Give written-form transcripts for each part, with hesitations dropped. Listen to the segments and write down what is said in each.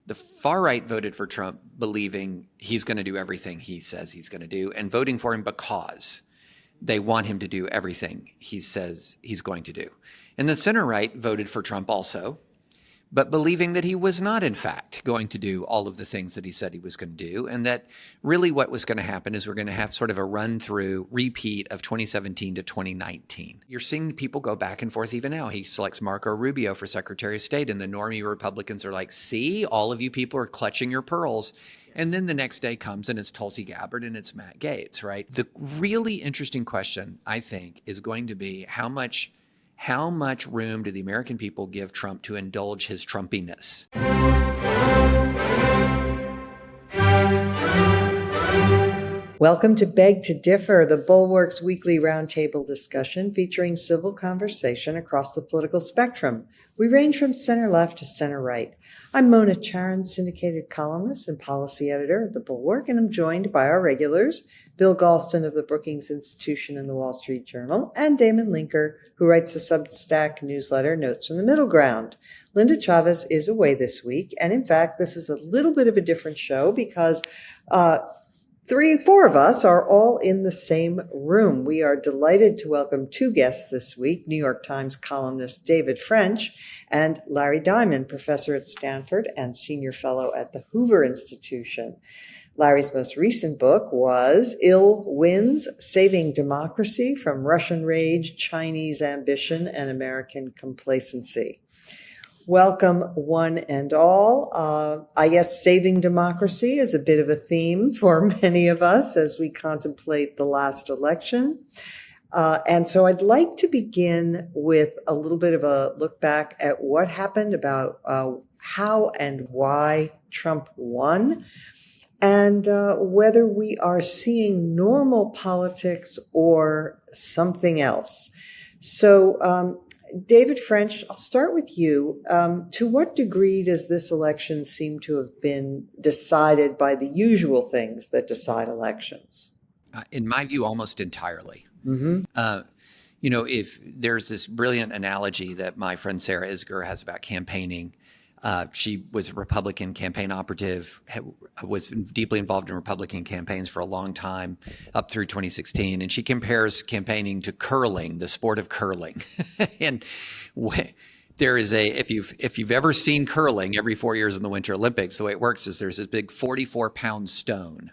The far right voted for Trump believing he's going to do everything he says he's going to do and voting for him because they want him to do everything he says he's going to do. And the center right voted for Trump also, but believing that he was not, in fact, going to do all of the things that he said he was going to do, and that really what was going to happen is we're going to have sort of a run-through repeat of 2017 to 2019. You're seeing people go back and forth even now. He selects Marco Rubio for Secretary of State, and the normie Republicans are like, see, all of you people are clutching your pearls. And then the next day comes and it's Tulsi Gabbard and it's Matt Gaetz, right? The really interesting question, I think, is going to be how much room do the American people give Trump to indulge his Trumpiness? Welcome to Beg to Differ, the Bulwark's weekly roundtable discussion featuring civil conversation across the political spectrum. We range from center-left to center-right. I'm Mona Charen, syndicated columnist and policy editor of the Bulwark, and I'm joined by our regulars, Bill Galston of the Brookings Institution and the Wall Street Journal, and Damon Linker, who writes the Substack newsletter Notes from the Middle Ground. Linda Chavez is away this week, and in fact, this is a little bit of a different show because 4 of us are all in the same room. We are delighted to welcome 2 guests this week, New York Times columnist David French and Larry Diamond, professor at Stanford and senior fellow at the Hoover Institution. Larry's most recent book was Ill Winds: Saving Democracy from Russian Rage, Chinese Ambition, and American Complacency. Welcome, one and all. I guess saving democracy is a bit of a theme for many of us as we contemplate the last election. And so I'd like to begin with a little bit of a look back at what happened, about how and why Trump won, and whether we are seeing normal politics or something else. So, David French, I'll start with you. To what degree does this election seem to have been decided by the usual things that decide elections? In my view, almost entirely. Mm-hmm. If there's this brilliant analogy that my friend Sarah Isgur has about campaigning. She was a Republican campaign operative, was deeply involved in Republican campaigns for a long time, up through 2016. And she compares campaigning to curling, the sport of curling. And there is if you've ever seen curling every 4 years in the Winter Olympics, the way it works is there's this big 44-pound stone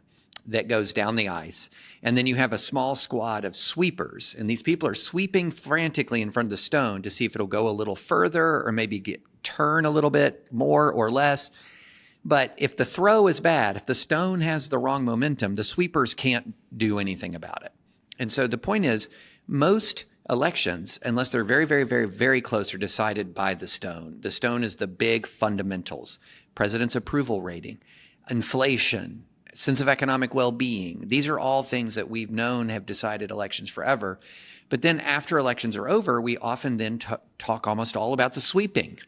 that goes down the ice. And then you have a small squad of sweepers. And these people are sweeping frantically in front of the stone to see if it'll go a little further or maybe turn a little bit more or less. But if the throw is bad, if the stone has the wrong momentum, the sweepers can't do anything about it. And so the point is, most elections, unless they're very, very, very, very close, are decided by the stone. The stone is the big fundamentals: president's approval rating, inflation, sense of economic well-being. These are all things that we've known have decided elections forever. But then after elections are over, we often then talk almost all about the sweeping.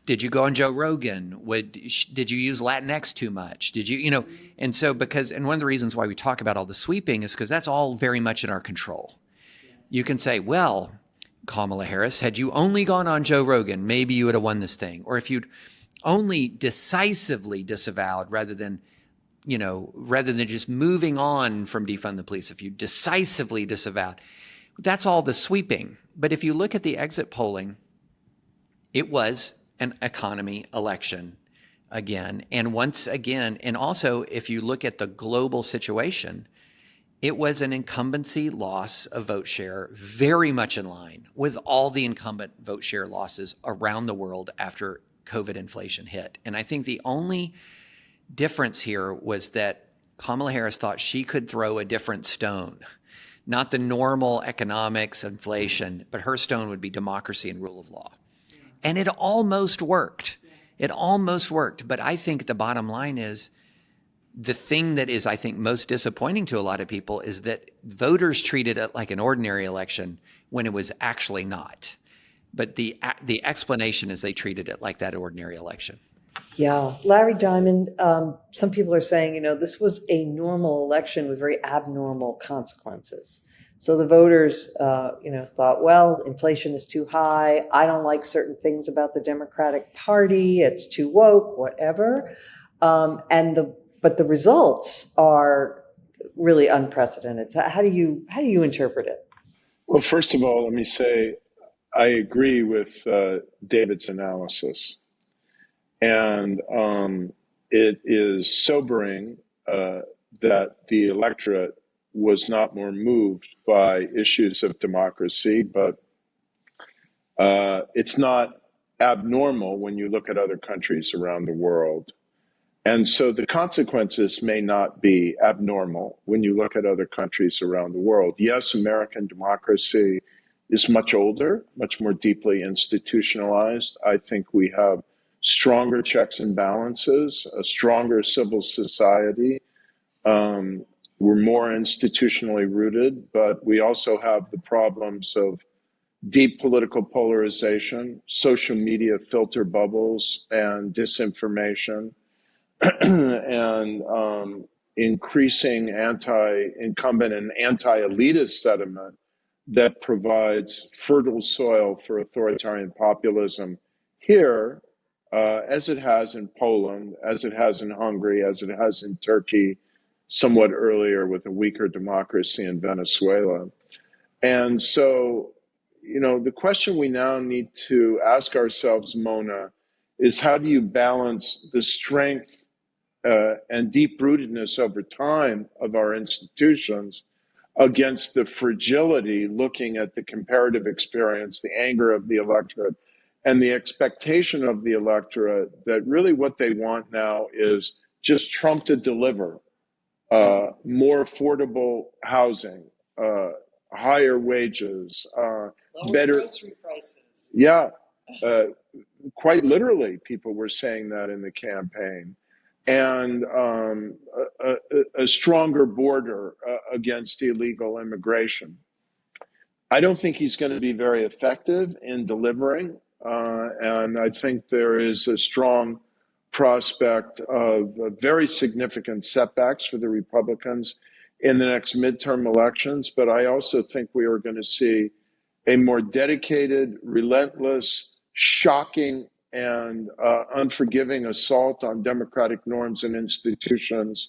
Did you go on Joe Rogan? Did you use Latinx too much? Did you, and so and one of the reasons why we talk about all the sweeping is because that's all very much in our control. You can say, well, Kamala Harris, had you only gone on Joe Rogan, maybe you would have won this thing. Or if you'd only decisively disavowed rather than just moving on from defund the police, if you decisively disavowed, that's all the sweeping. But if you look at the exit polling, it was an economy election again. And once again, and also if you look at the global situation, it was an incumbency loss of vote share very much in line with all the incumbent vote share losses around the world after COVID inflation hit. And I think the only difference here was that Kamala Harris thought she could throw a different stone, not the normal economics, inflation, but her stone would be democracy and rule of law. And it almost worked. It almost worked. But I think the bottom line is the thing that is, I think, most disappointing to a lot of people is that voters treated it like an ordinary election when it was actually not. But the explanation is they treated it like that ordinary election. Yeah. Larry Diamond, some people are saying, this was a normal election with very abnormal consequences. So the voters, thought, well, inflation is too high. I don't like certain things about the Democratic Party. It's too woke, whatever. But the results are really unprecedented. So how do you interpret it? Well, first of all, let me say I agree with David's analysis. And it is sobering that the electorate was not more moved by issues of democracy, but it's not abnormal when you look at other countries around the world. And so the consequences may not be abnormal when you look at other countries around the world. Yes, American democracy is much older, much more deeply institutionalized. I think we have stronger checks and balances, a stronger civil society. We're more institutionally rooted, but we also have the problems of deep political polarization, social media filter bubbles, and disinformation, and increasing anti-incumbent and anti-elitist sentiment that provides fertile soil for authoritarian populism here, as it has in Poland, as it has in Hungary, as it has in Turkey, somewhat earlier with a weaker democracy in Venezuela. And so, the question we now need to ask ourselves, Mona, is how do you balance the strength and deep-rootedness over time of our institutions against the fragility, looking at the comparative experience, the anger of the electorate, and the expectation of the electorate that really what they want now is just Trump to deliver more affordable housing, higher wages, better grocery prices. Yeah, quite literally, people were saying that in the campaign. And a stronger border against illegal immigration. I don't think he's going to be very effective in delivering. And I think there is a strong prospect of very significant setbacks for the Republicans in the next midterm elections. But I also think we are going to see a more dedicated, relentless, shocking, and unforgiving assault on democratic norms and institutions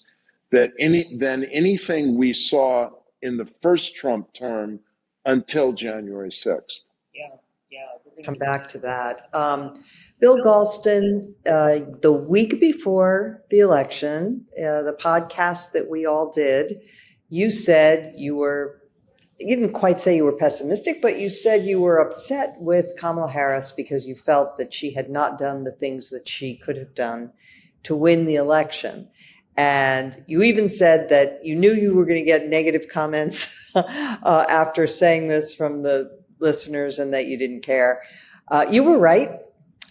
than anything we saw in the first Trump term until January 6th. Yeah, we're going to come back to that. Bill Galston, the week before the election, the podcast that we all did, you said you didn't quite say you were pessimistic, but you said you were upset with Kamala Harris because you felt that she had not done the things that she could have done to win the election. And you even said that you knew you were going to get negative comments after saying this from the listeners and that you didn't care. You were right.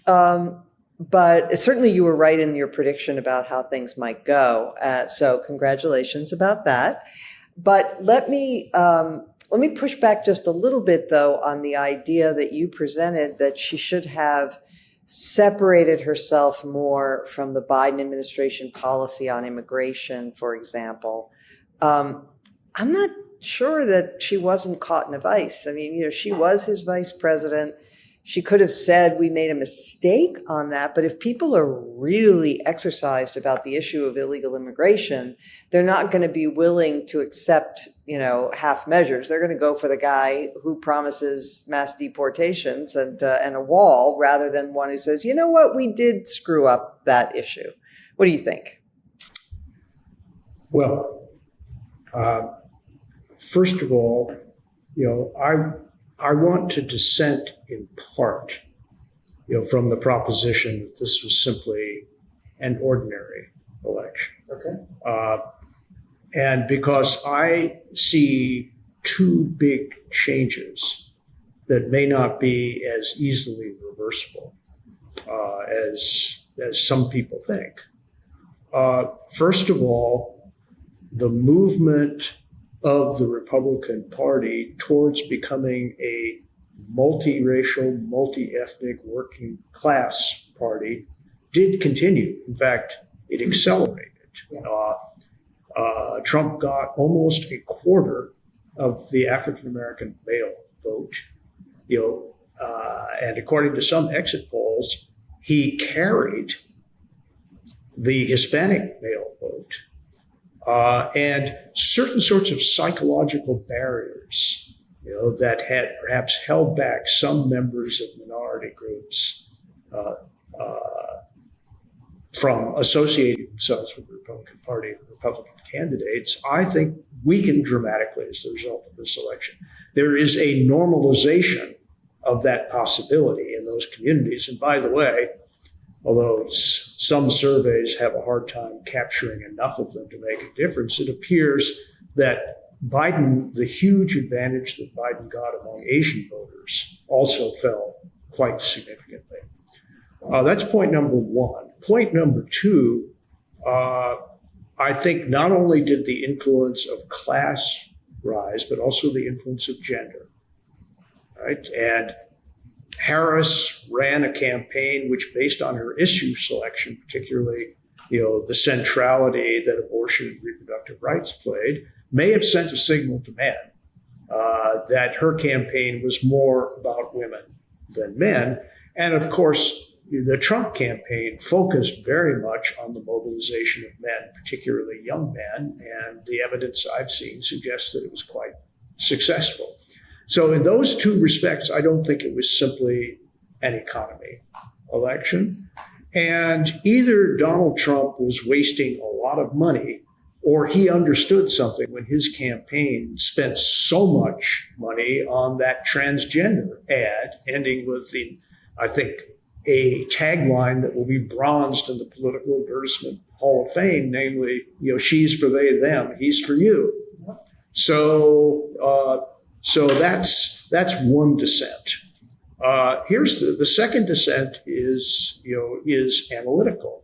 But certainly you were right in your prediction about how things might go. So congratulations about that. But let me push back just a little bit, though, on the idea that you presented that she should have separated herself more from the Biden administration policy on immigration, for example. I'm not sure that she wasn't caught in a vice. I mean, she was his vice president. She could have said we made a mistake on that, but if people are really exercised about the issue of illegal immigration, they're not going to be willing to accept, half measures. They're going to go for the guy who promises mass deportations and a wall rather than one who says, you know what, we did screw up that issue. What do you think? Well, first of all, I want to dissent in part, from the proposition that this was simply an ordinary election. Okay. And because I see two big changes that may not be as easily reversible as some people think. First of all, the movement of the Republican Party towards becoming a multiracial, multi-ethnic working class party did continue. In fact, it accelerated. Trump got almost a quarter of the African American male vote, and according to some exit polls, he carried the Hispanic male vote, and certain sorts of psychological barriers, that had perhaps held back some members of minority groups from associating themselves with the Republican Party and Republican candidates, I think weakened dramatically as the result of this election. There is a normalization of that possibility in those communities. And by the way, although some surveys have a hard time capturing enough of them to make a difference, it appears that the huge advantage that Biden got among Asian voters also fell quite significantly. That's point number one. Point number two, I think not only did the influence of class rise, but also the influence of gender, right? And Harris ran a campaign which, based on her issue selection, particularly, the centrality that abortion and reproductive rights played, may have sent a signal to men that her campaign was more about women than men. And of course, the Trump campaign focused very much on the mobilization of men, particularly young men, and the evidence I've seen suggests that it was quite successful. So in those two respects, I don't think it was simply an economy election. And either Donald Trump was wasting a lot of money, or he understood something when his campaign spent so much money on that transgender ad, ending with I think, a tagline that will be bronzed in the political advertisement Hall of Fame, namely, she's for they, them, he's for you. So that's one dissent. Here's the second dissent is analytical.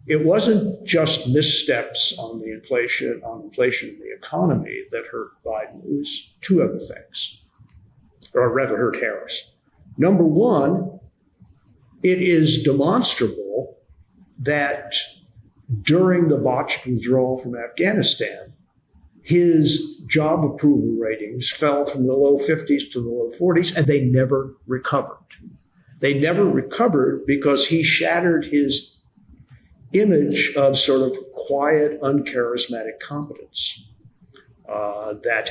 It wasn't just missteps on inflation in the economy that hurt Biden. It was two other things, or rather hurt Harris. Number one, it is demonstrable that during the botched withdrawal from Afghanistan, his job approval ratings fell from the low 50s to the low 40s, and they never recovered. They never recovered because he shattered his image of sort of quiet, uncharismatic competence that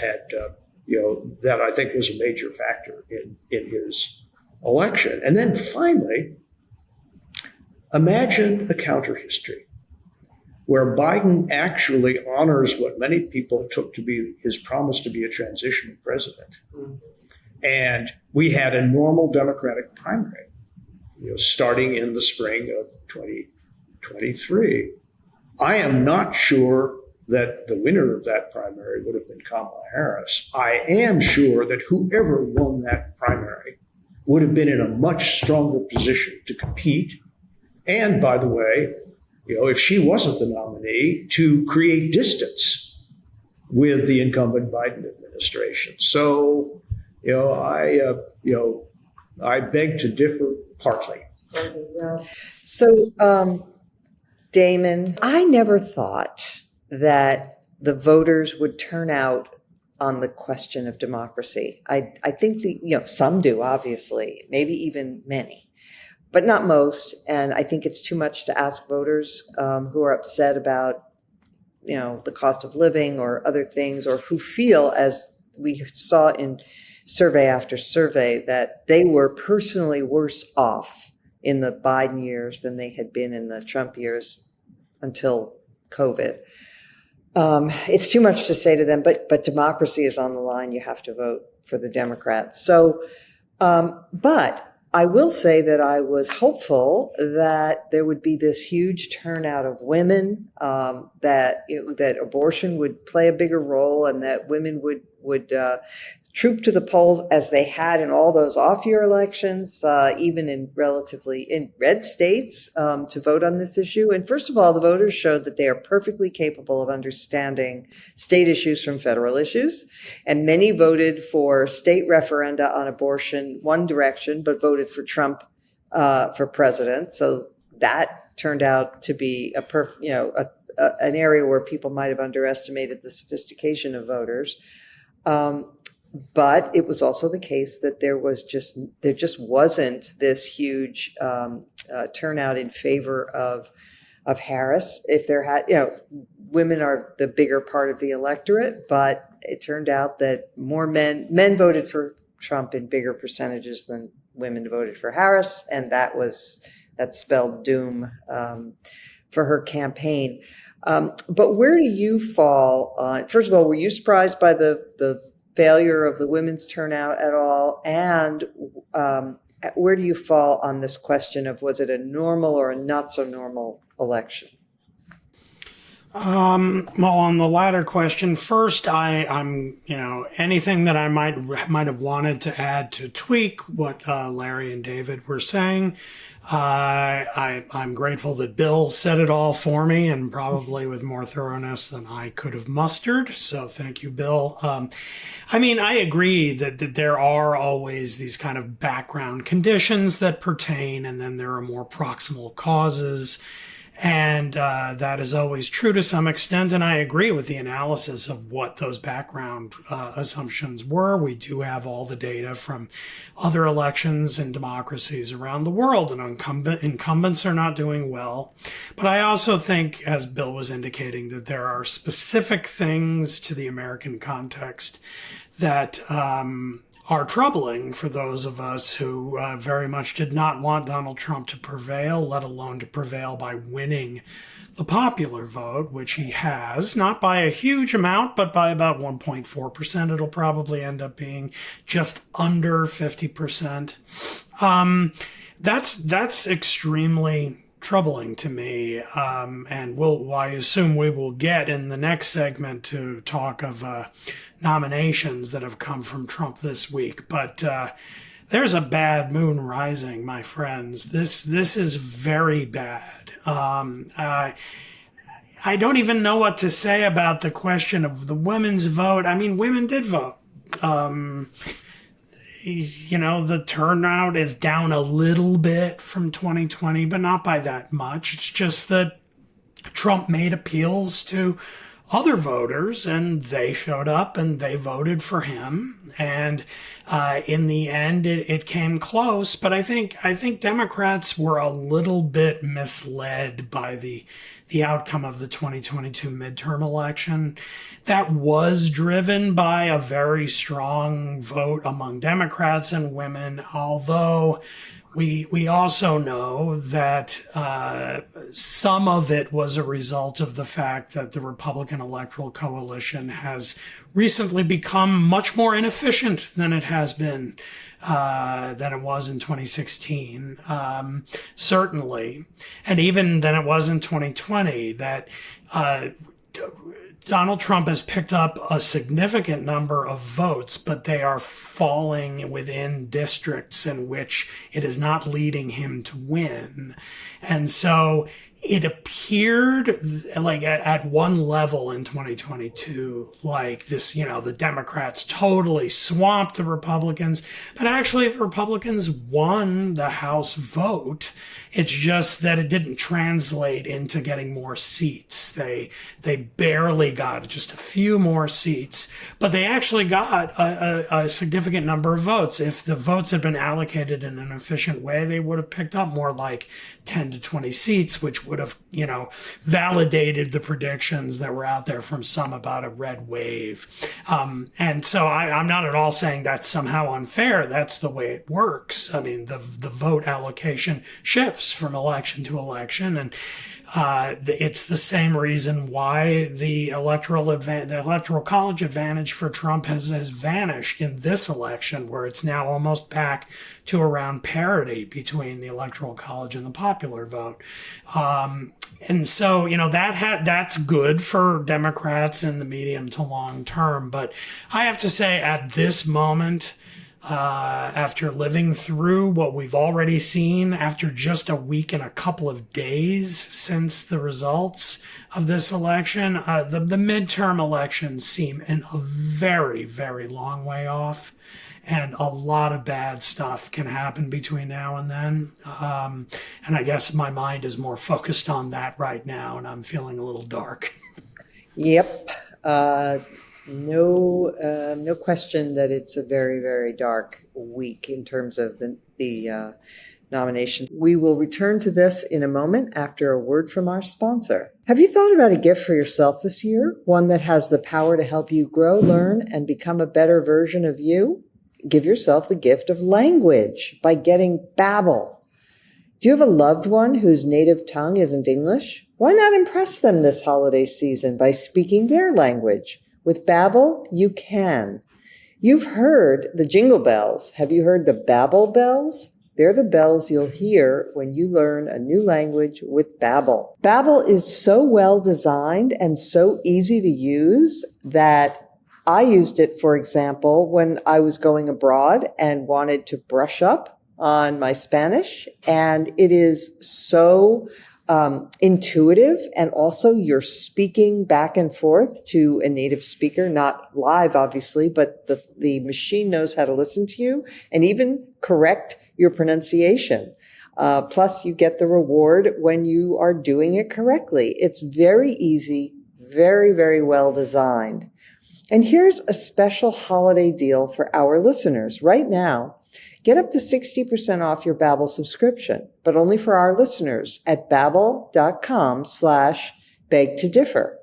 I think was a major factor in his election. And then finally, imagine a counter history where Biden actually honors what many people took to be his promise to be a transitional president. And we had a normal Democratic primary, starting in the spring of 2023. I am not sure that the winner of that primary would have been Kamala Harris. I am sure that whoever won that primary would have been in a much stronger position to compete. And by the way, if she wasn't the nominee, to create distance with the incumbent Biden administration. So, I beg to differ partly. So, Damon, I never thought that the voters would turn out on the question of democracy. I think some do, obviously, maybe even many, but not most. And I think it's too much to ask voters who are upset about, the cost of living or other things, or who feel, as we saw in survey after survey, that they were personally worse off in the Biden years than they had been in the Trump years until COVID. It's too much to say to them, but democracy is on the line. You have to vote for the Democrats. So, but I will say that I was hopeful that there would be this huge turnout of women, that abortion would play a bigger role, and that women would troop to the polls as they had in all those off-year elections, even in red states, to vote on this issue. And first of all, the voters showed that they are perfectly capable of understanding state issues from federal issues. And many voted for state referenda on abortion one direction, but voted for Trump for president. So that turned out to be an area where people might have underestimated the sophistication of voters. But it was also the case that there just wasn't this huge turnout in favor of Harris. If there had, women are the bigger part of the electorate, but it turned out that more men voted for Trump in bigger percentages than women voted for Harris, and that spelled doom for her campaign. But where do you fall on? First of all, were you surprised by the failure of the women's turnout at all? And where do you fall on this question of was it a normal or a not so normal election? Well, on the latter question, first, I'm anything that I might have wanted to add to tweak what Larry and David were saying. I'm grateful that Bill said it all for me, and probably with more thoroughness than I could have mustered. So thank you, Bill. I agree that there are always these kind of background conditions that pertain, and then there are more proximal causes. And that is always true to some extent, and I agree with the analysis of what those background assumptions were. We do have all the data from other elections and democracies around the world, and incumbents are not doing well. But I also think, as Bill was indicating, that there are specific things to the American context that are troubling for those of us who very much did not want Donald Trump to prevail, let alone to prevail by winning the popular vote, which he has, not by a huge amount, but by about 1.4%. It'll probably end up being just under 50%. That's extremely troubling to me. And I assume we will get in the next segment to talk of nominations that have come from Trump this week. But there's a bad moon rising, my friends. This is very bad. I don't even know what to say about the question of the women's vote. I mean, women did vote. The turnout is down a little bit from 2020, but not by that much. It's just that Trump made appeals to other voters, and they showed up and they voted for him. And in the end, it came close. But I think Democrats were a little bit misled by the outcome of the 2022 midterm election. That was driven by a very strong vote among Democrats and women, although we also know that some of it was a result of the fact that the Republican electoral coalition has recently become much more inefficient than it has been, than it was in 2016, certainly, and even than it was in 2020, that Donald Trump has picked up a significant number of votes, but they are falling within districts in which it is not leading him to win. And so it appeared like at one level in 2022, like this, the Democrats totally swamped the Republicans, but actually the Republicans won the House vote. It's just that it didn't translate into getting more seats. They barely got just a few more seats, but they actually got a significant number of votes. If the votes had been allocated in an efficient way, they would have picked up more like 10 to 20 seats, which would have, validated the predictions that were out there from some about a red wave. And so I'm not at all saying that's somehow unfair. That's the way it works. I mean, the vote allocation shifts from election to election, and it's the same reason why the electoral college advantage for Trump has vanished in this election, where it's now almost back to around parity between the electoral college and the popular vote. And so, that's good for Democrats in the medium to long term. But I have to say, at this moment, after living through what we've already seen, after just a week and a couple of days since the results of this election, the midterm elections seem a very, very long way off. And a lot of bad stuff can happen between now and then. And I guess my mind is more focused on that right now, and I'm feeling a little dark. Yep. No question that it's a very, very dark week in terms of the nomination. We will return to this in a moment after a word from our sponsor. Have you thought about a gift for yourself this year? One that has the power to help you grow, learn, and become a better version of you? Give yourself the gift of language by getting Babbel. Do you have a loved one whose native tongue isn't English? Why not impress them this holiday season by speaking their language? With Babbel, you can. You've heard the jingle bells. Have you heard the Babbel bells? They're the bells you'll hear when you learn a new language with Babbel. Babbel is so well designed and so easy to use that I used it, for example, when I was going abroad and wanted to brush up on my Spanish. And it is so intuitive, and also you're speaking back and forth to a native speaker, not live, obviously, but the machine knows how to listen to you and even correct your pronunciation. Plus, you get the reward when you are doing it correctly. It's very easy, very, very well designed. And here's a special holiday deal for our listeners. Right now, get up to 60% off your Babbel subscription, but only for our listeners at babbel.com/beg-to-differ.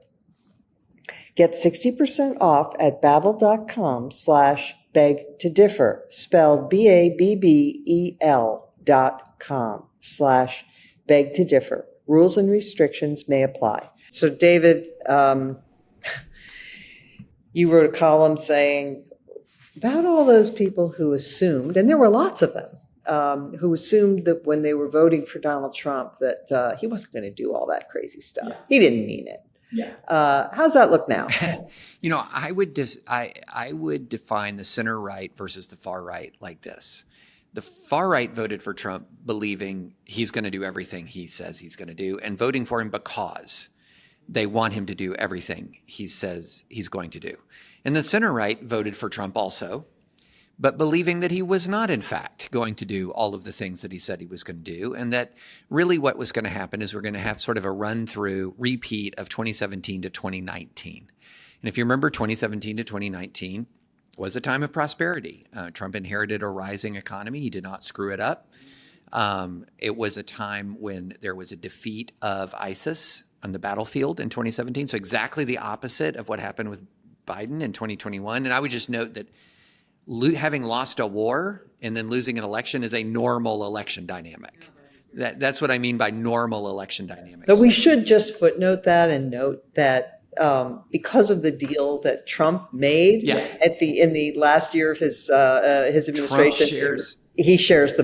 Get 60% off at babbel.com/beg-to-differ, spelled BABBEL.com/beg-to-differ. Rules and restrictions may apply. So David, you wrote a column saying about all those people who assumed, and there were lots of them, who assumed that when they were voting for Donald Trump that he wasn't going to do all that crazy stuff. Yeah. He didn't mean it. Yeah. How's that look now? I would define the center right versus the far right like this. The far right voted for Trump believing he's going to do everything he says he's going to do, and voting for him because they want him to do everything he says he's going to do. And the center right voted for Trump also, but believing that he was not, in fact, going to do all of the things that he said he was going to do, and that really what was going to happen is we're going to have sort of a run-through repeat of 2017 to 2019. And if you remember, 2017 to 2019 was a time of prosperity. Trump inherited a rising economy. He did not screw it up. It was a time when there was a defeat of ISIS on the battlefield in 2017. So exactly the opposite of what happened with Biden in 2021. And I would just note that having lost a war and then losing an election is a normal election dynamic. That's what I mean by normal election dynamics. But we should just footnote that and note that because of the deal that Trump made in the last year of his administration, he shares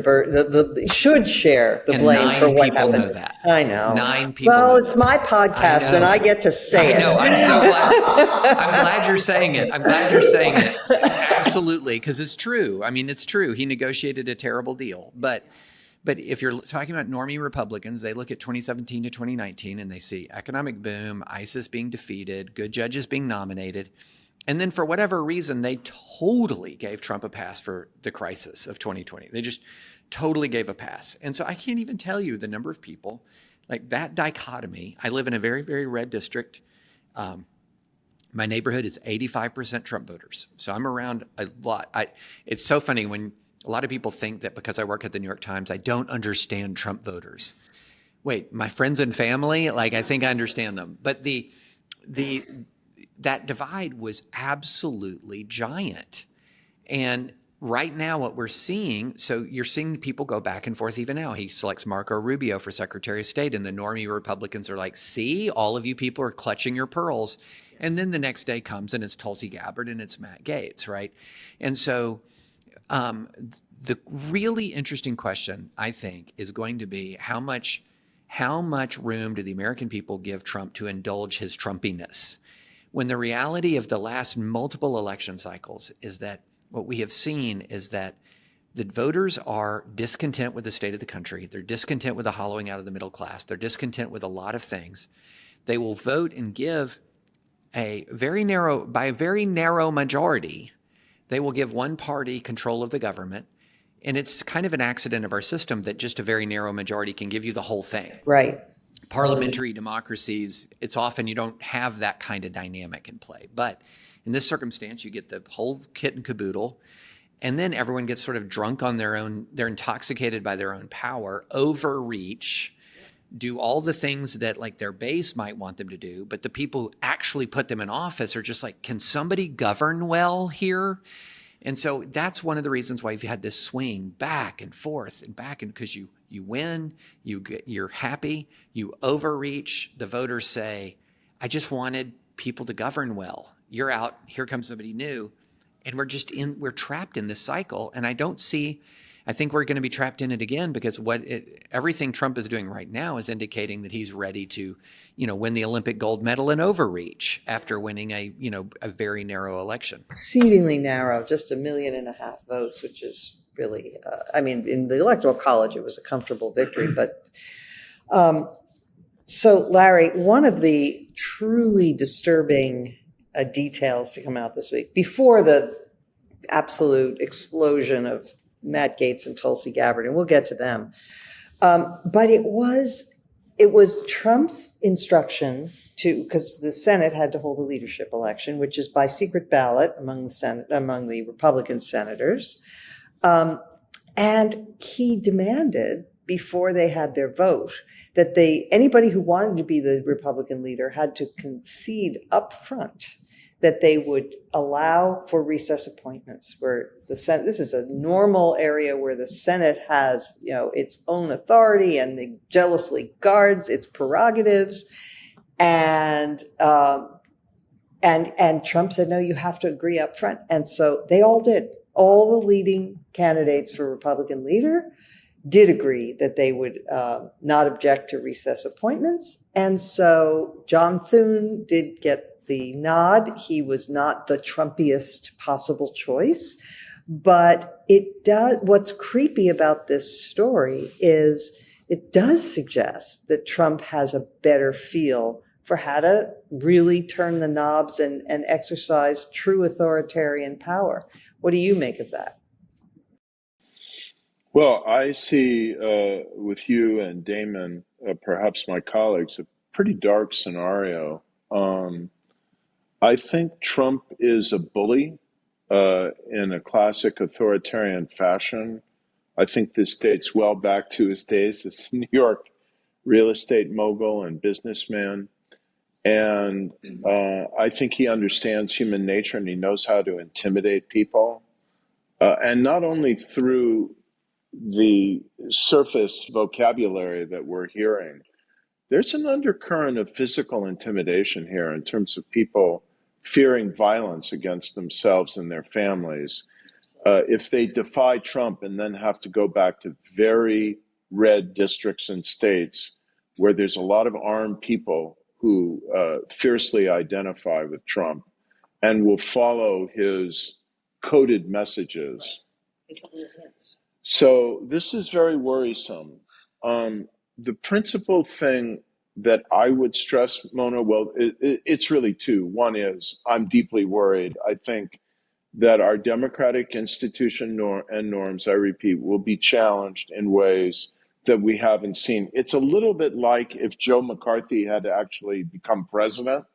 should share the blame for what happened. 9 people know that. I know. 9 people. Well, it's my podcast, and I get to say it. I know. I'm so glad. I'm glad you're saying it. Absolutely, because it's true. I mean, it's true. He negotiated a terrible deal, but if you're talking about normie Republicans, they look at 2017 to 2019 and they see economic boom, ISIS being defeated, good judges being nominated. And then for whatever reason, they totally gave Trump a pass for the crisis of 2020. They just totally gave a pass. And so I can't even tell you the number of people, like that dichotomy. I live in a very, very red district. My neighborhood is 85% Trump voters. So I'm around a lot. It's so funny when a lot of people think that because I work at the New York Times, I don't understand Trump voters. Wait, my friends and family, like I think I understand them. But that divide was absolutely giant. And right now what we're seeing, so you're seeing people go back and forth even now. He selects Marco Rubio for Secretary of State, and the normie Republicans are like, see, all of you people are clutching your pearls. And then the next day comes and it's Tulsi Gabbard and it's Matt Gaetz, right? And so the really interesting question, I think, is going to be how much room do the American people give Trump to indulge his Trumpiness? When the reality of the last multiple election cycles is that what we have seen is that the voters are discontent with the state of the country. They're discontent with the hollowing out of the middle class. They're discontent with a lot of things. They will vote and give by a very narrow majority, they will give one party control of the government. And it's kind of an accident of our system that just a very narrow majority can give you the whole thing. Right. parliamentary democracies, it's often you don't have that kind of dynamic in play. But in this circumstance, you get the whole kit and caboodle, and then everyone gets sort of drunk on their own, they're intoxicated by their own power, overreach, do all the things that like their base might want them to do, but the people who actually put them in office are just like, can somebody govern well here? And so that's one of the reasons why you've had this swing back and forth and back, and because you win, you're happy, you overreach, the voters say, I just wanted people to govern well. You're out, here comes somebody new, and we're trapped in this cycle. And I think we're going to be trapped in it again, because everything Trump is doing right now is indicating that he's ready to, win the Olympic gold medal in overreach after winning a very narrow election. Exceedingly narrow, just 1.5 million votes, which is really, in the Electoral College, it was a comfortable victory. But so, Larry, one of the truly disturbing details to come out this week, before the absolute explosion of Matt Gaetz and Tulsi Gabbard, and we'll get to them. But it was Trump's instruction because the Senate had to hold a leadership election, which is by secret ballot among the Republican senators. And he demanded, before they had their vote, that anybody who wanted to be the Republican leader had to concede up front that they would allow for recess appointments, where the Senate, this is a normal area where the Senate has, its own authority and they jealously guards its prerogatives. And Trump said, no, you have to agree up front. And so they all did. All the leading candidates for Republican leader did agree that they would not object to recess appointments. And so John Thune did get the nod. He was not the Trumpiest possible choice, but what's creepy about this story is it does suggest that Trump has a better feel for how to really turn the knobs and exercise true authoritarian power. What do you make of that? Well, I see with you and Damon, perhaps my colleagues, a pretty dark scenario. I think Trump is a bully in a classic authoritarian fashion. I think this dates well back to his days as a New York real estate mogul and businessman. And I think he understands human nature and he knows how to intimidate people. And not only through the surface vocabulary that we're hearing, there's an undercurrent of physical intimidation here in terms of people fearing violence against themselves and their families if they defy Trump and then have to go back to very red districts and states where there's a lot of armed people who fiercely identify with Trump and will follow his coded messages. So this is very worrisome. The principal thing that I would stress, Mona, well, it's really two. One is I'm deeply worried. I think that our democratic institution and norms, I repeat, will be challenged in ways that we haven't seen. It's a little bit like if Joe McCarthy had actually become president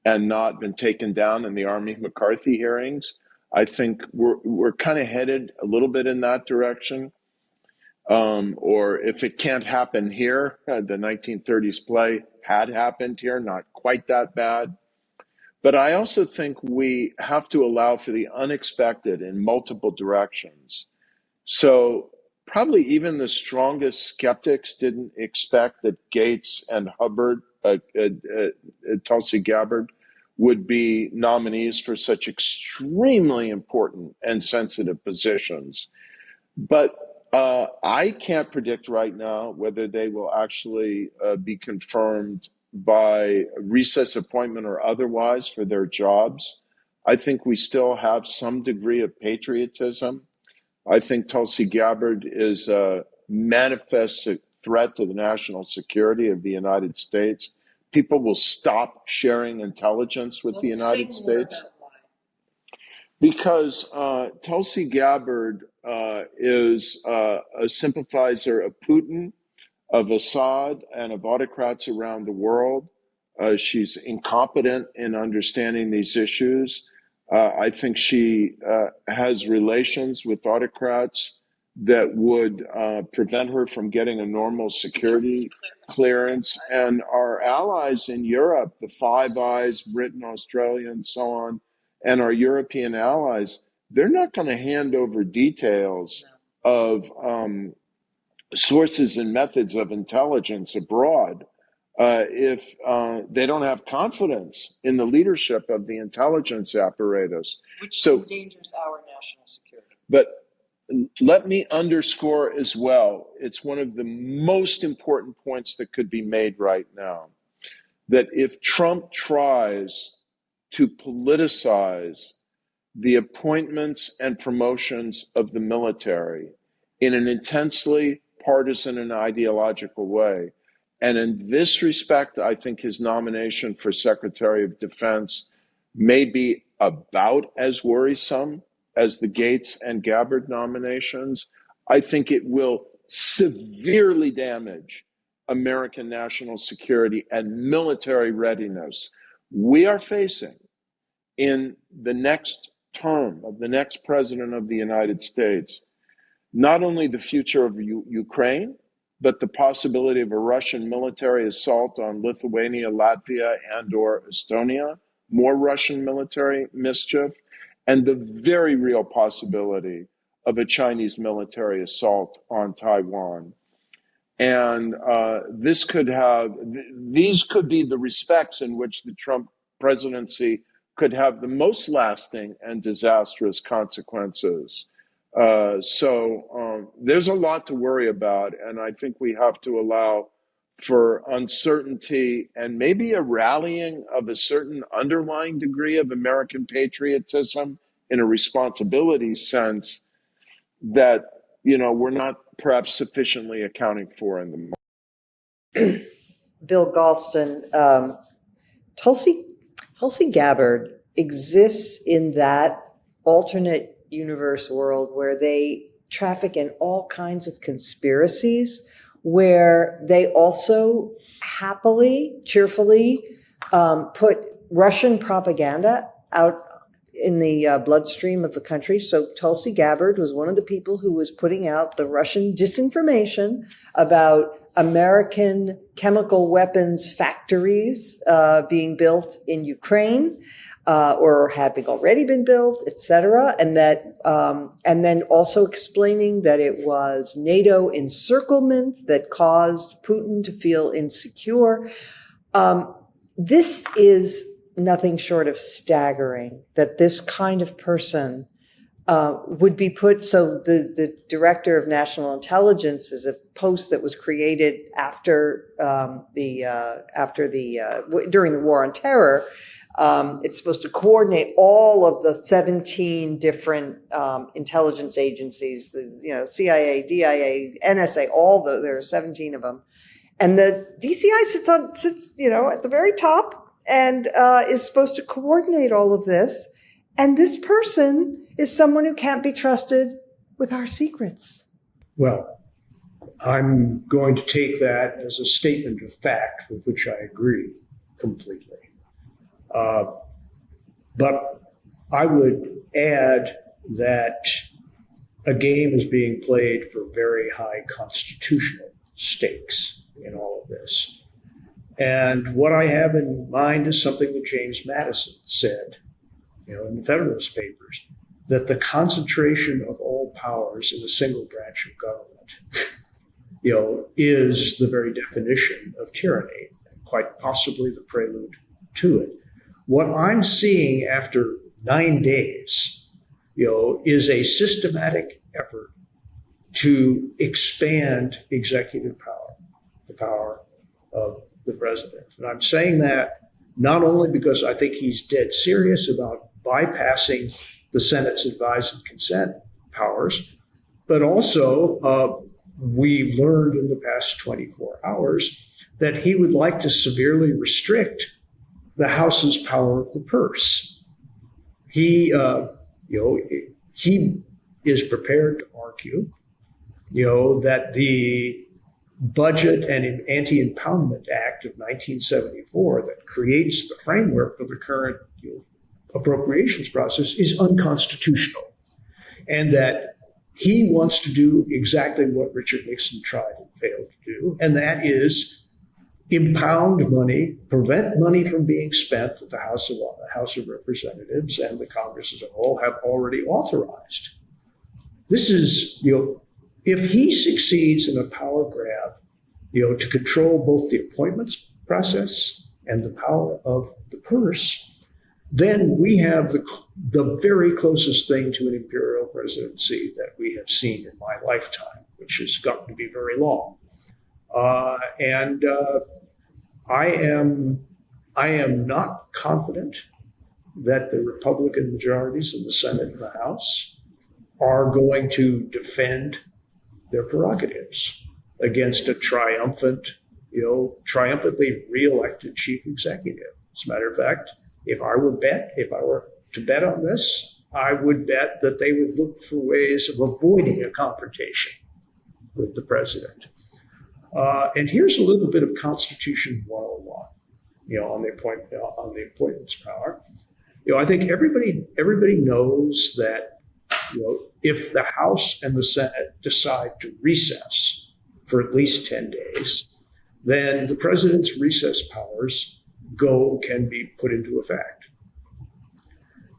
and not been taken down in the Army McCarthy hearings. I think we're kind of headed a little bit in that direction. Or if it can't happen here, the 1930s play had happened here, not quite that bad. But I also think we have to allow for the unexpected in multiple directions. So probably even the strongest skeptics didn't expect that Gaetz and Tulsi Gabbard would be nominees for such extremely important and sensitive positions. But I can't predict right now whether they will actually be confirmed by recess appointment or otherwise for their jobs. I think we still have some degree of patriotism. I think Tulsi Gabbard is a manifest threat to the national security of the United States. People will stop sharing intelligence with the United States. Because Tulsi Gabbard is a sympathizer of Putin. of Assad and of autocrats around the world. She's incompetent in understanding these issues. I think she has relations with autocrats that would prevent her from getting a normal security clearance. And our allies in Europe, the Five Eyes, Britain, Australia, and so on, and our European allies, they're not going to hand over details of sources and methods of intelligence abroad if they don't have confidence in the leadership of the intelligence apparatus. Which endangers our national security. But let me underscore as well, it's one of the most important points that could be made right now, that if Trump tries to politicize the appointments and promotions of the military in an intensely partisan and ideological way, and in this respect, I think his nomination for Secretary of Defense may be about as worrisome as the Gaetz and Gabbard nominations. I think it will severely damage American national security and military readiness. We are facing, in the next term of the next president of the United States, not only the future of Ukraine, but the possibility of a Russian military assault on Lithuania, Latvia, and/or Estonia, more Russian military mischief, and the very real possibility of a Chinese military assault on Taiwan. And these could be the respects in which the Trump presidency could have the most lasting and disastrous consequences. So there's a lot to worry about, and I think we have to allow for uncertainty and maybe a rallying of a certain underlying degree of American patriotism in a responsibility sense that, we're not perhaps sufficiently accounting for in the moment. Bill Galston, Tulsi Gabbard exists in that alternate universe world where they traffic in all kinds of conspiracies, where they also happily, cheerfully put Russian propaganda out in the bloodstream of the country. So Tulsi Gabbard was one of the people who was putting out the Russian disinformation about American chemical weapons factories being built in Ukraine, or having already been built, et cetera. And that, and then also explaining that it was NATO encirclement that caused Putin to feel insecure. This is nothing short of staggering that this kind of person would be put. So the director of national intelligence is a post that was created during the war on terror. It's supposed to coordinate all of the 17 different intelligence agencies, the CIA, DIA, NSA, there are 17 of them. And the DCI sits at the very top and is supposed to coordinate all of this. And this person is someone who can't be trusted with our secrets. Well, I'm going to take that as a statement of fact with which I agree completely. But I would add that a game is being played for very high constitutional stakes in all of this. And what I have in mind is something that James Madison said, in the Federalist Papers, that the concentration of all powers in a single branch of government, is the very definition of tyranny, and quite possibly the prelude to it. What I'm seeing after 9 days, is a systematic effort to expand executive power, the power of the president. And I'm saying that not only because I think he's dead serious about bypassing the Senate's advise and consent powers, but also we've learned in the past 24 hours that he would like to severely restrict the House's power of the purse. He is prepared to argue, that the Budget and Anti-Impoundment Act of 1974 that creates the framework for the current appropriations process is unconstitutional, and that he wants to do exactly what Richard Nixon tried and failed to do, and that is impound money, prevent money from being spent that the House of Representatives and the Congress as a whole have already authorized. This is, if he succeeds in a power grab, to control both the appointments process and the power of the purse, then we have the very closest thing to an imperial presidency that we have seen in my lifetime, which has gotten to be very long. I am not confident that the Republican majorities in the Senate and the House are going to defend their prerogatives against a triumphantly reelected chief executive. As a matter of fact, if I were to bet on this, I would bet that they would look for ways of avoiding a confrontation with the president. And here's a little bit of Constitution 101, on the appointments power. I think everybody knows that, if the House and the Senate decide to recess for at least 10 days, then the president's recess powers can be put into effect.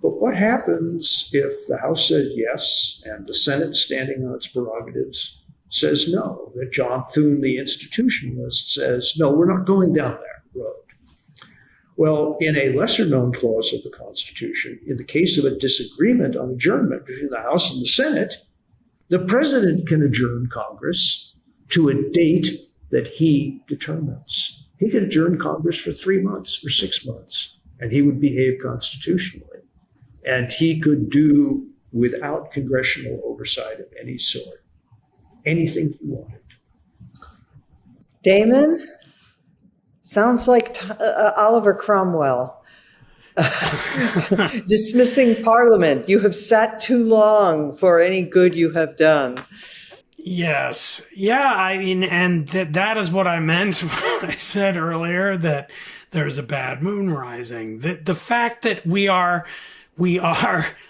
But what happens if the House says yes and the Senate, standing on its prerogatives, says no? That John Thune, the institutionalist, says, no, we're not going down that road. Well, in a lesser-known clause of the Constitution, in the case of a disagreement on adjournment between the House and the Senate, the president can adjourn Congress to a date that he determines. He could adjourn Congress for 3 months or 6 months, and he would behave constitutionally. And he could do, without congressional oversight of any sort, anything he wanted. Damon, sounds like Oliver Cromwell. Dismissing Parliament. You have sat too long for any good you have done. Yes. Yeah, I mean, and that is what I meant when I said earlier that there's a bad moon rising. The fact that we are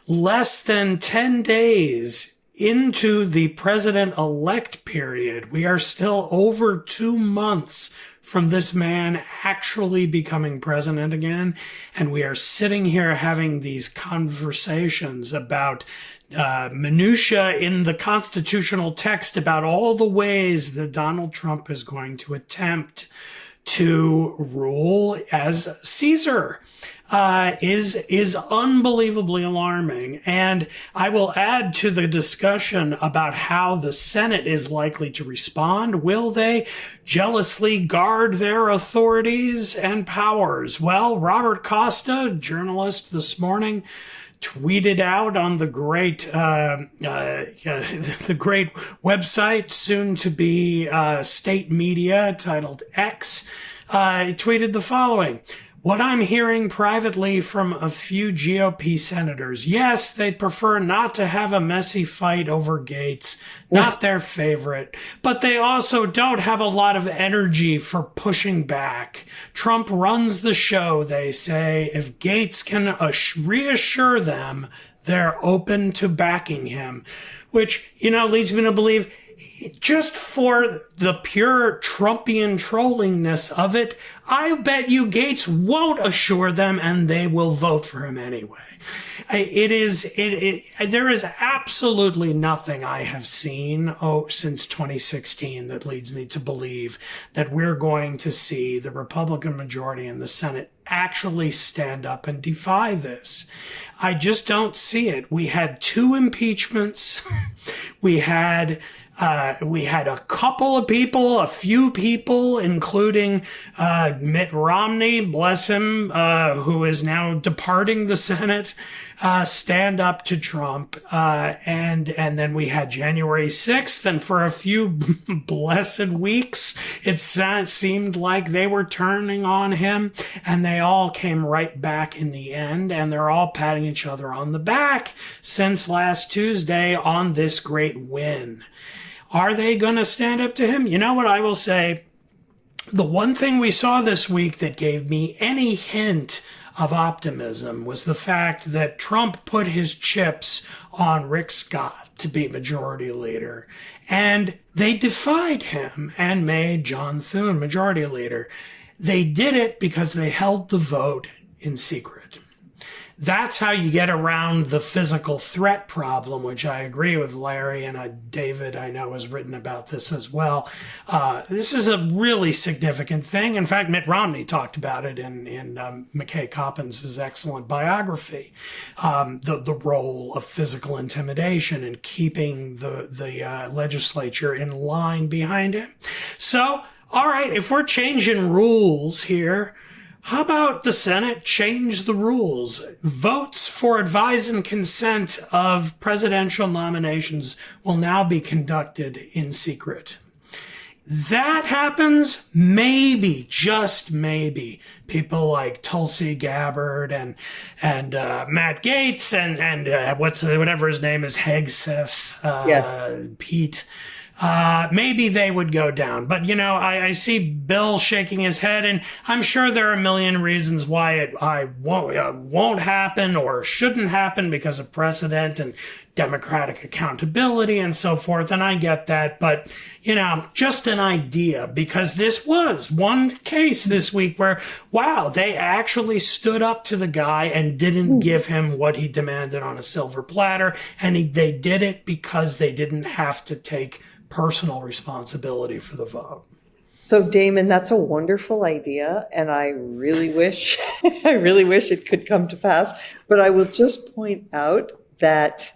less than 10 days into the president-elect period. We are still over 2 months from this man actually becoming president again. And we are sitting here having these conversations about minutia in the constitutional text about all the ways that Donald Trump is going to attempt to rule as Caesar. Is unbelievably alarming. And I will add to the discussion about how the Senate is likely to respond. Will they jealously guard their authorities and powers? Well, Robert Costa, journalist this morning, tweeted out on the great website, soon to be state media, titled X, tweeted the following. What I'm hearing privately from a few GOP senators, yes, they'd prefer not to have a messy fight over Gaetz, not their favorite, but they also don't have a lot of energy for pushing back. Trump runs the show, they say. If Gaetz can reassure them, they're open to backing him, which, leads me to believe just for the pure Trumpian trollingness of it, I bet you Gaetz won't assure them and they will vote for him anyway. There is absolutely nothing I have seen since 2016 that leads me to believe that we're going to see the Republican majority in the Senate actually stand up and defy this. I just don't see it. We had 2 impeachments. We had a few people, including Mitt Romney, bless him, who is now departing the Senate, stand up to Trump. And then we had January 6th, and for a few blessed weeks, it seemed like they were turning on him, and they all came right back in the end, and they're all patting each other on the back since last Tuesday on this great win. Are they going to stand up to him? You know what I will say? The one thing we saw this week that gave me any hint of optimism was the fact that Trump put his chips on Rick Scott to be majority leader. And they defied him and made John Thune majority leader. They did it because they held the vote in secret. That's how you get around the physical threat problem, which I agree with Larry, and David, I know, has written about this as well. This is a really significant thing. In fact, Mitt Romney talked about it in McKay Coppins' excellent biography, the role of physical intimidation and keeping the legislature in line behind him. So, all right, if we're changing rules here, how about the Senate change the rules? Votes for advise and consent of presidential nominations will now be conducted in secret. That happens, maybe, just maybe, people like Tulsi Gabbard and Matt Gaetz and whatever his name is, Hegseth, Yes. Pete. Maybe they would go down. But, I see Bill shaking his head, and I'm sure there are a million reasons why it won't happen or shouldn't happen because of precedent and democratic accountability and so forth. And I get that. But, just an idea, because this was one case this week where, wow, they actually stood up to the guy and didn't give him what he demanded on a silver platter. And they did it because they didn't have to take personal responsibility for the vote. So Damon, that's a wonderful idea, and I really wish it could come to pass. But I will just point out that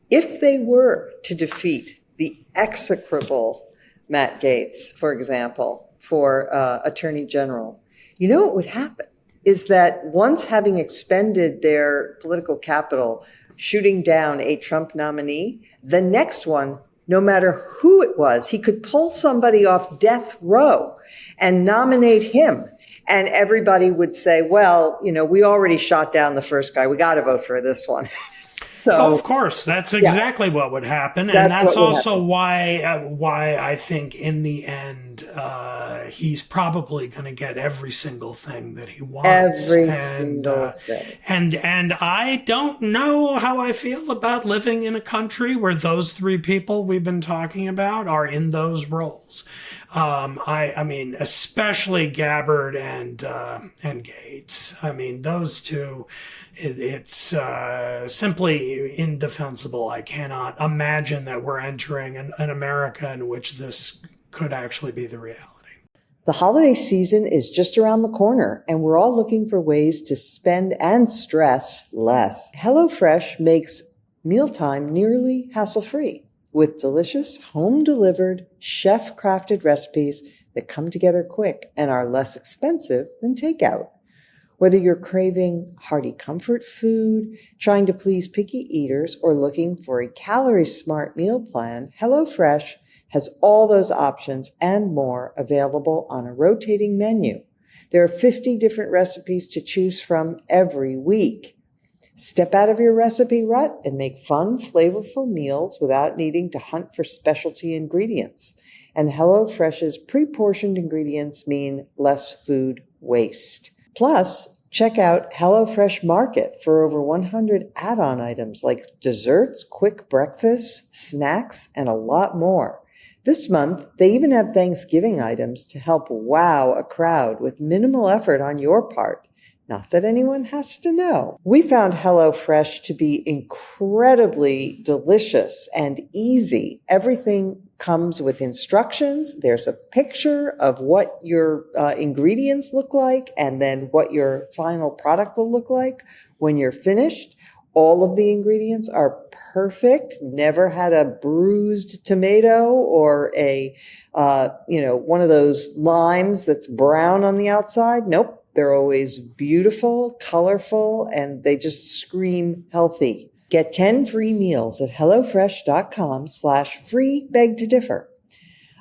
if they were to defeat the execrable Matt Gaetz, for example, for Attorney General, what would happen is that once having expended their political capital shooting down a Trump nominee, the next one, no matter who it was, he could pull somebody off death row and nominate him. And everybody would say, well, we already shot down the first guy. We got to vote for this one. So, of course, that's exactly what would happen. And that's also why I think in the end, he's probably going to get every single thing that he wants. Every single thing. And I don't know how I feel about living in a country where those three people we've been talking about are in those roles. I mean, especially Gabbard and Gaetz. I mean, those two, it's simply indefensible. I cannot imagine that we're entering an America in which this could actually be the reality. The holiday season is just around the corner, and we're all looking for ways to spend and stress less. HelloFresh makes mealtime nearly hassle-free with delicious, home-delivered, chef-crafted recipes that come together quick and are less expensive than takeout. Whether you're craving hearty comfort food, trying to please picky eaters, or looking for a calorie-smart meal plan, HelloFresh has all those options and more available on a rotating menu. There are 50 different recipes to choose from every week. Step out of your recipe rut and make fun, flavorful meals without needing to hunt for specialty ingredients. And HelloFresh's pre-portioned ingredients mean less food waste. Plus, check out HelloFresh Market for over 100 add-on items like desserts, quick breakfasts, snacks, and a lot more. This month, they even have Thanksgiving items to help wow a crowd with minimal effort on your part. Not that anyone has to know. We found HelloFresh to be incredibly delicious and easy. Everything comes with instructions. There's a picture of what your ingredients look like and then what your final product will look like when you're finished. All of the ingredients are perfect. Never had a bruised tomato or a, one of those limes that's brown on the outside. Nope. They're always beautiful, colorful, and they just scream healthy. Get 10 free meals at HelloFresh.com/free beg to differ.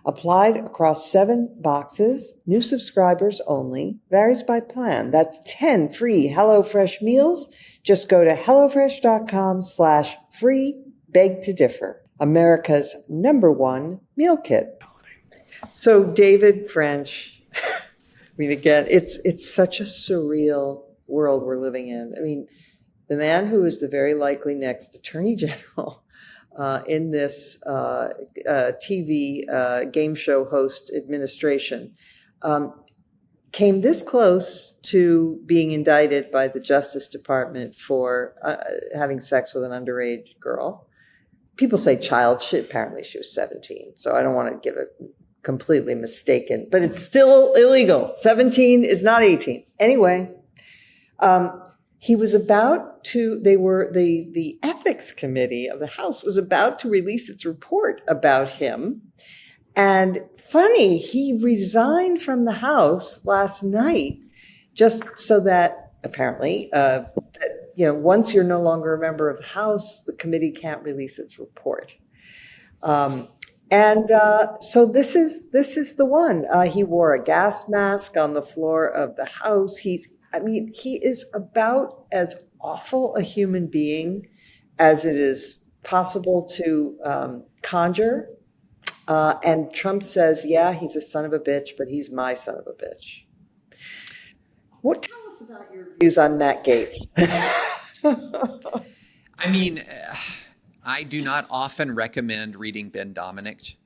Applied across 7 boxes, new subscribers only, varies by plan. That's 10 free HelloFresh meals. Just go to HelloFresh.com/free beg to differ. America's #1 meal kit. So David French, I mean, again, it's such a surreal world we're living in. I mean, the man who is the very likely next Attorney General in this TV game show host administration came this close to being indicted by the Justice Department for having sex with an underage girl. People say child. Apparently she was 17, so I don't want to give it completely mistaken, but it's still illegal. 17 is not 18. Anyway, he was about to, the ethics committee of the House was about to release its report about him. And funny, he resigned from the House last night just so that apparently, once you're no longer a member of the House, the committee can't release its report. So this is the one. He wore a gas mask on the floor of the House. He is about as awful a human being as it is possible to conjure. And Trump says, yeah, he's a son of a bitch, but he's my son of a bitch. Tell us about your views on Matt Gaetz. I mean, I do not often recommend reading Ben Dominic,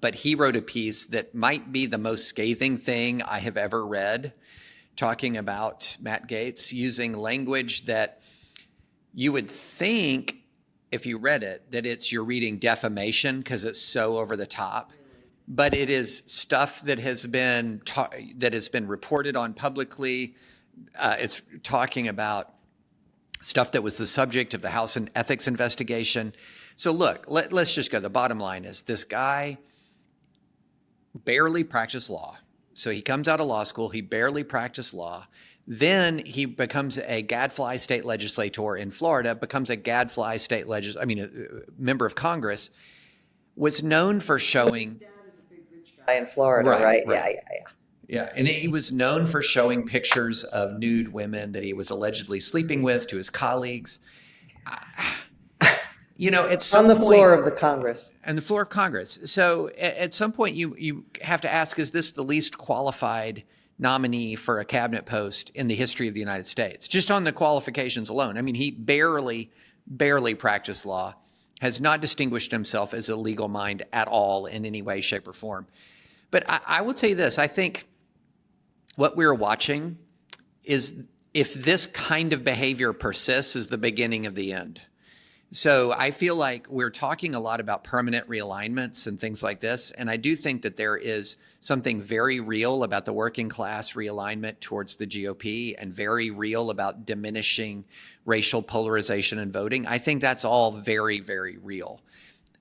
but he wrote a piece that might be the most scathing thing I have ever read, talking about Matt Gaetz, using language that you would think, if you read it, that you're reading defamation because it's so over the top. But it is stuff that has been reported on publicly. It's talking about stuff that was the subject of the House ethics investigation. So look, let's just go. The bottom line is this guy barely practiced law. So he comes out of law school. He barely practiced law. Then he becomes a gadfly state legislator in Florida, becomes a gadfly state member of Congress, was known for showing... His dad is a big rich guy in Florida, right? Yeah, and he was known for showing pictures of nude women that he was allegedly sleeping with to his colleagues. At some on the point, floor of the Congress. on the floor of Congress. So at some point, you have to ask: is this the least qualified nominee for a cabinet post in the history of the United States? Just on the qualifications alone. I mean, he barely practiced law, has not distinguished himself as a legal mind at all in any way, shape, or form. But I will tell you this: I think what we're watching is, if this kind of behavior persists, is the beginning of the end. So I feel like we're talking a lot about permanent realignments and things like this. And I do think that there is something very real about the working class realignment towards the GOP, and very real about diminishing racial polarization in voting. I think that's all very, very real.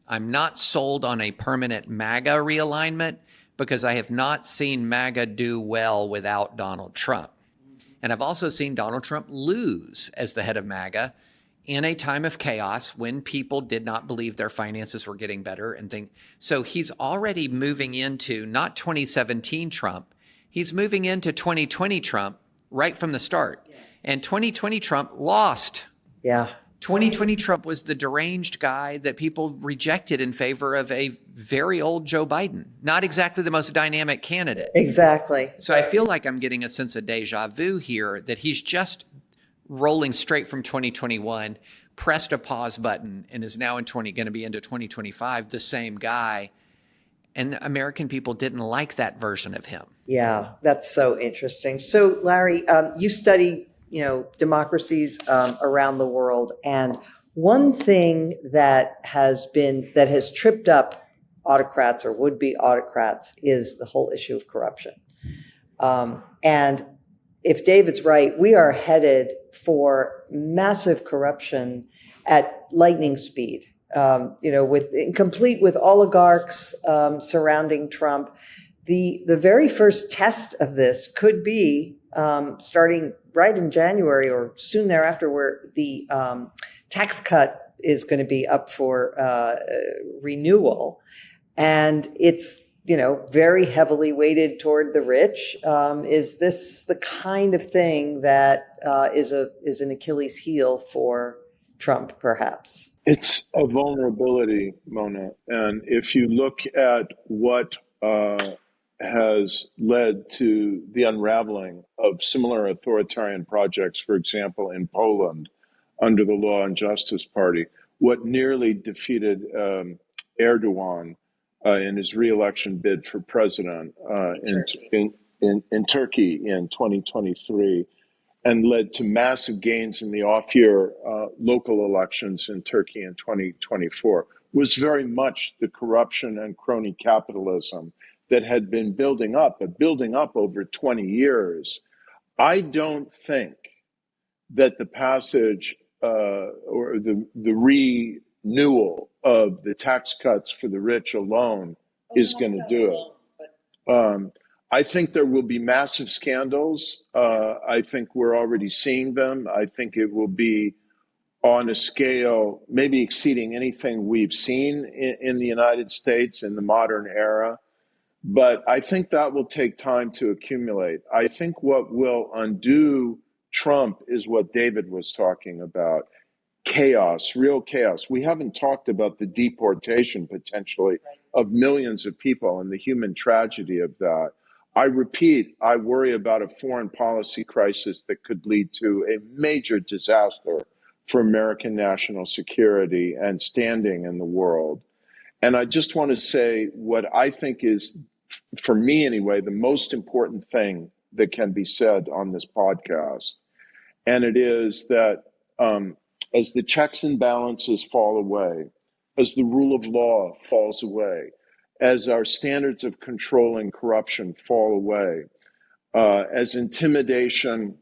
I'm not sold on a permanent MAGA realignment, because I have not seen MAGA do well without Donald Trump. And I've also seen Donald Trump lose as the head of MAGA in a time of chaos when people did not believe their finances were getting better and things. So he's already moving into not 2017 Trump, he's moving into 2020 Trump right from the start. Yes. And 2020 Trump lost. Yeah. 2020 Trump was the deranged guy that people rejected in favor of a very old Joe Biden. Not exactly the most dynamic candidate. Exactly. So I feel like I'm getting a sense of deja vu here, that he's just rolling straight from 2021, pressed a pause button, and is now going to be into 2025, the same guy. And American people didn't like that version of him. Yeah, that's so interesting. So Larry, you study democracies around the world, and one thing that has tripped up autocrats or would-be autocrats is the whole issue of corruption. And if David's right, we are headed for massive corruption at lightning speed. Complete with oligarchs surrounding Trump. The very first test of this could be starting right in January or soon thereafter, where the tax cut is going to be up for renewal, and it's very heavily weighted toward the rich. Is this the kind of thing that is an Achilles heel for Trump, perhaps? It's a vulnerability, Mona. And if you look at what has led to the unraveling of similar authoritarian projects, for example, in Poland, under the Law and Justice Party, what nearly defeated Erdogan in his re-election bid for president in Turkey in 2023, and led to massive gains in the off-year local elections in Turkey in 2024, was very much the corruption and crony capitalism that had been building up over 20 years. I don't think that the passage or the renewal of the tax cuts for the rich alone is going to do it. I think there will be massive scandals. I think we're already seeing them. I think it will be on a scale maybe exceeding anything we've seen in the United States in the modern era. But I think that will take time to accumulate. I think what will undo Trump is what David was talking about. Chaos, real chaos. We haven't talked about the deportation potentially of millions of people and the human tragedy of that. I repeat, I worry about a foreign policy crisis that could lead to a major disaster for American national security and standing in the world. And I just want to say what I think is, for me anyway, the most important thing that can be said on this podcast. And it is that as the checks and balances fall away, as the rule of law falls away, as our standards of controlling corruption fall away, as intimidation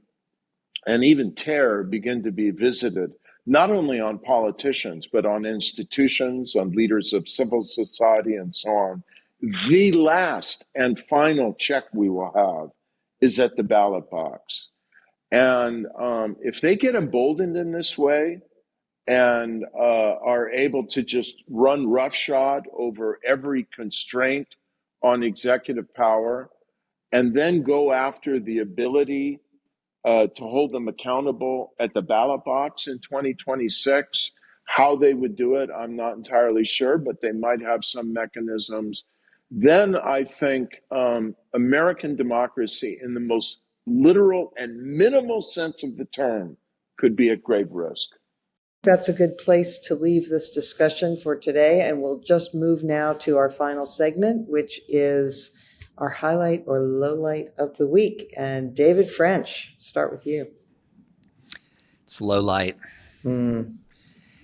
and even terror begin to be visited, not only on politicians, but on institutions, on leaders of civil society, and so on, the last and final check we will have is at the ballot box. And if they get emboldened in this way and are able to just run roughshod over every constraint on executive power, and then go after the ability to hold them accountable at the ballot box in 2026, how they would do it, I'm not entirely sure, but they might have some mechanisms. Then I think American democracy, in the most literal and minimal sense of the term, could be at grave risk. That's a good place to leave this discussion for today, and we'll just move now to our final segment, which is our highlight or lowlight of the week. And David French, start with you. It's lowlight.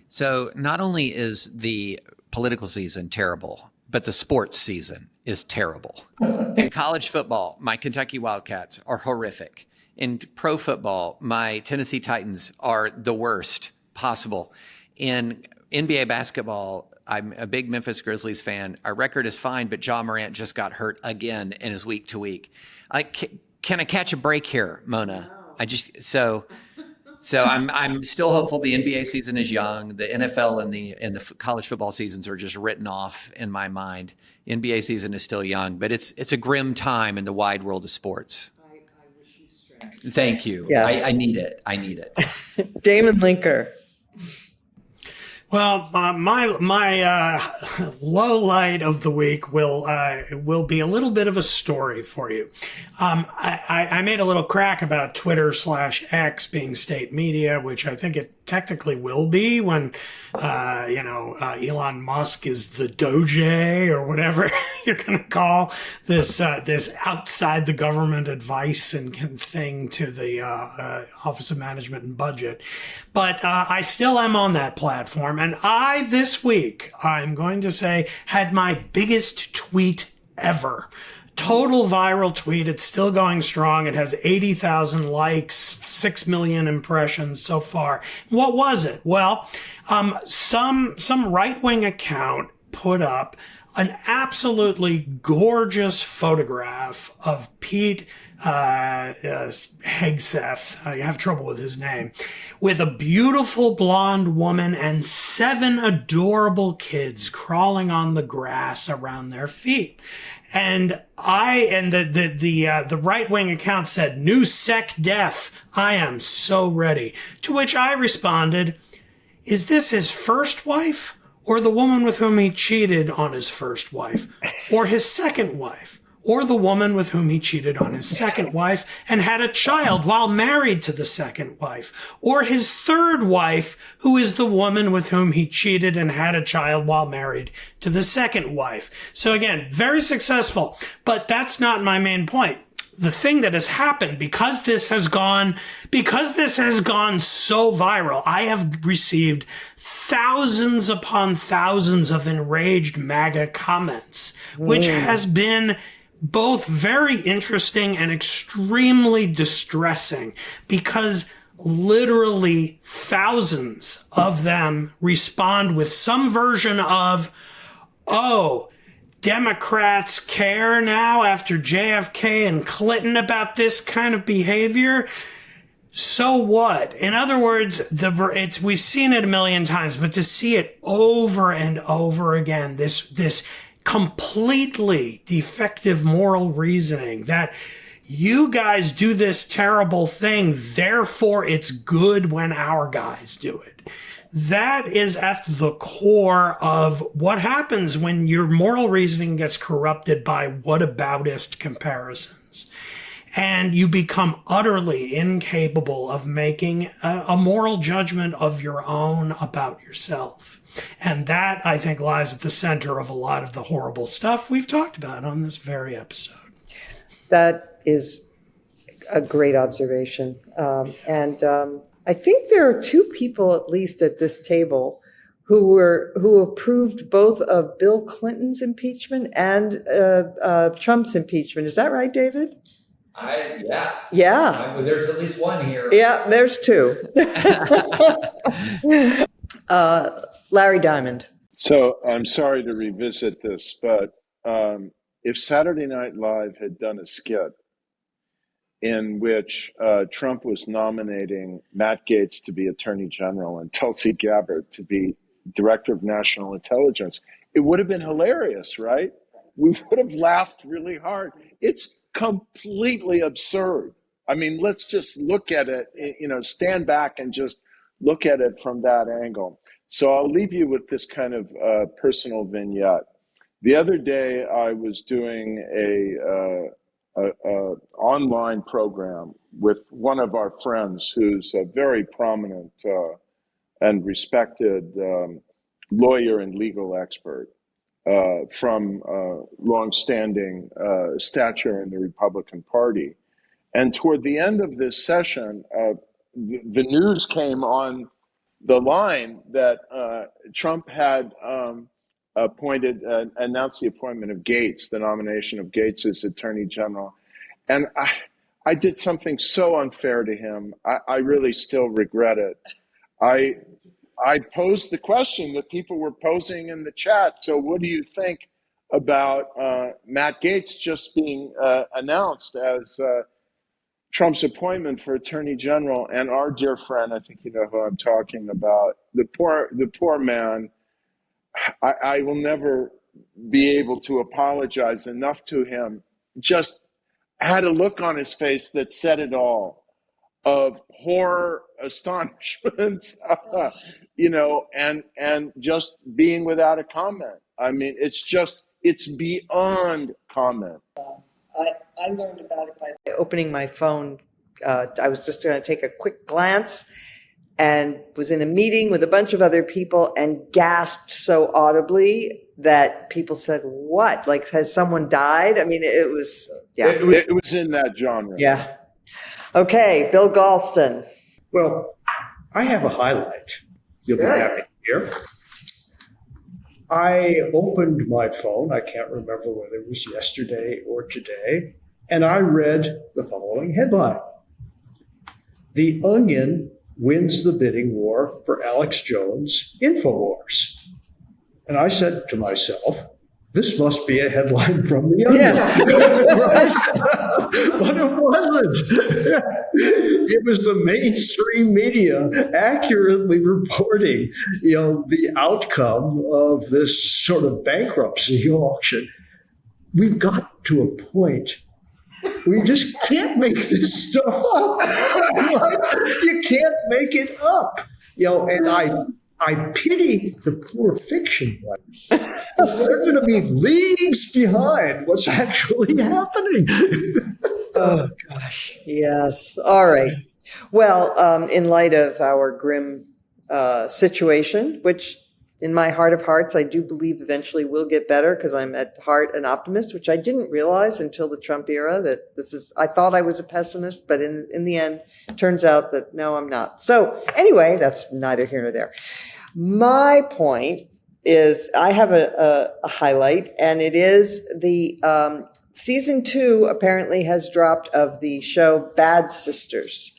So not only is the political season terrible, but the sports season is terrible. In college football, my Kentucky Wildcats are horrific. In pro football, my Tennessee Titans are the worst possible. In NBA basketball, I'm a big Memphis Grizzlies fan. Our record is fine, but Ja Morant just got hurt again and is week to week. Can I catch a break here, Mona? So I'm still hopeful. The NBA season is young. The NFL and the college football seasons are just written off in my mind. NBA season is still young, but it's a grim time in the wide world of sports. I wish you strength. Thank you. Yes. I need it. Damon Linker. Well, my low light of the week will be a little bit of a story for you. I made a little crack about Twitter/X being state media, which I think it technically will be when, Elon Musk is the DOJ or whatever you're going to call this outside the government advice and thing to the Office of Management and Budget. But I still am on that platform. And this week, I'm going to say, had my biggest tweet ever. Total viral tweet. It's still going strong. It has 80,000 likes, 6 million impressions so far. What was it? Well, some right-wing account put up an absolutely gorgeous photograph of Pete Hegseth, I have trouble with his name, with a beautiful blonde woman and 7 adorable kids crawling on the grass around their feet. And the right-wing account said, "New sec def, I am so ready." To which I responded, is this his first wife or the woman with whom he cheated on his first wife or his second wife? Or the woman with whom he cheated on his second wife and had a child while married to the second wife. Or his third wife, who is the woman with whom he cheated and had a child while married to the second wife. So again, very successful. But that's not my main point. The thing that has happened, because this has gone so viral, I have received thousands upon thousands of enraged MAGA comments, which has been both very interesting and extremely distressing, because literally thousands of them respond with some version of, oh, Democrats care now after JFK and Clinton about this kind of behavior. So what? In other words, we've seen it a million times, but to see it over and over again, this completely defective moral reasoning that you guys do this terrible thing, therefore it's good when our guys do it. That is at the core of what happens when your moral reasoning gets corrupted by whataboutist comparisons. And you become utterly incapable of making a moral judgment of your own about yourself. And that, I think, lies at the center of a lot of the horrible stuff we've talked about on this very episode. That is a great observation. I think there are two people, at least at this table, who approved both of Bill Clinton's impeachment and Trump's impeachment. Is that right, David? Yeah. Yeah. There's at least one here. Yeah, there's two. Larry Diamond. So I'm sorry to revisit this, but if Saturday Night Live had done a skit in which Trump was nominating Matt Gaetz to be Attorney General and Tulsi Gabbard to be Director of National Intelligence, it would have been hilarious, right? We would have laughed really hard. It's completely absurd. I mean, let's just look at it, stand back and just look at it from that angle. So I'll leave you with this kind of personal vignette. The other day, I was doing a online program with one of our friends who's a very prominent and respected lawyer and legal expert from longstanding stature in the Republican Party. And toward the end of this session, the news came on the line that Trump had announced the appointment of Gaetz, the nomination of Gaetz as Attorney General. And I did something so unfair to him. I really still regret it. I posed the question that people were posing in the chat. So what do you think about Matt Gaetz just being announced as Trump's appointment for Attorney General? And our dear friend, I think you know who I'm talking about, the poor man, I will never be able to apologize enough to him, just had a look on his face that said it all, of horror, astonishment, and just being without a comment. I mean, it's beyond comment. I learned about it by opening my phone. I was just going to take a quick glance and was in a meeting with a bunch of other people and gasped so audibly that people said, what? Like, has someone died? I mean, it was, yeah. It was in that genre. Yeah. Okay, Bill Galston. Well, I have a highlight. You'll be happy to hear. I opened my phone, I can't remember whether it was yesterday or today, and I read the following headline. The Onion wins the bidding war for Alex Jones' InfoWars. And I said to myself, this must be a headline from the Onion. But it wasn't. It was the mainstream media accurately reporting, the outcome of this sort of bankruptcy auction. We've got to a point. We just can't make this stuff up. You can't make it up. And I pity the poor fiction writers. They're going to be leagues behind what's actually happening. Oh, gosh. Yes. All right. Well, in light of our grim situation, which in my heart of hearts, I do believe eventually will get better because I'm at heart an optimist, which I didn't realize until the Trump era that I thought I was a pessimist, but in the end, it turns out that no, I'm not. So anyway, that's neither here nor there. My point is I have a highlight, and it is the season 2 apparently has dropped of the show Bad Sisters,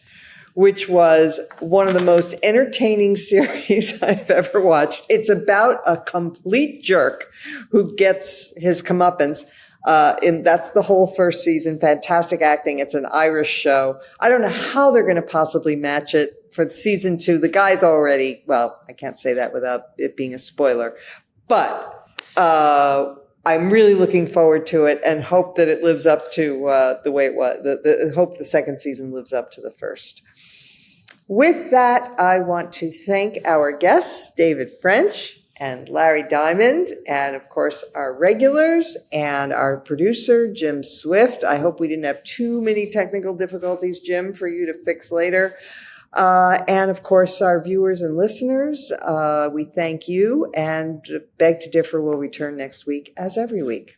which was one of the most entertaining series I've ever watched. It's about a complete jerk who gets his comeuppance. And that's the whole first season. Fantastic acting. It's an Irish show. I don't know how they're going to possibly match it for season 2. The guy's already, well, I can't say that without it being a spoiler, but I'm really looking forward to it and hope that it lives up to the way it was. Hope the second season lives up to the first. With that, I want to thank our guests, David French and Larry Diamond, and of course our regulars and our producer, Jim Swift. I hope we didn't have too many technical difficulties, Jim, for you to fix later. And of course, our viewers and listeners, we thank you, and Beg to Differ will return next week as every week.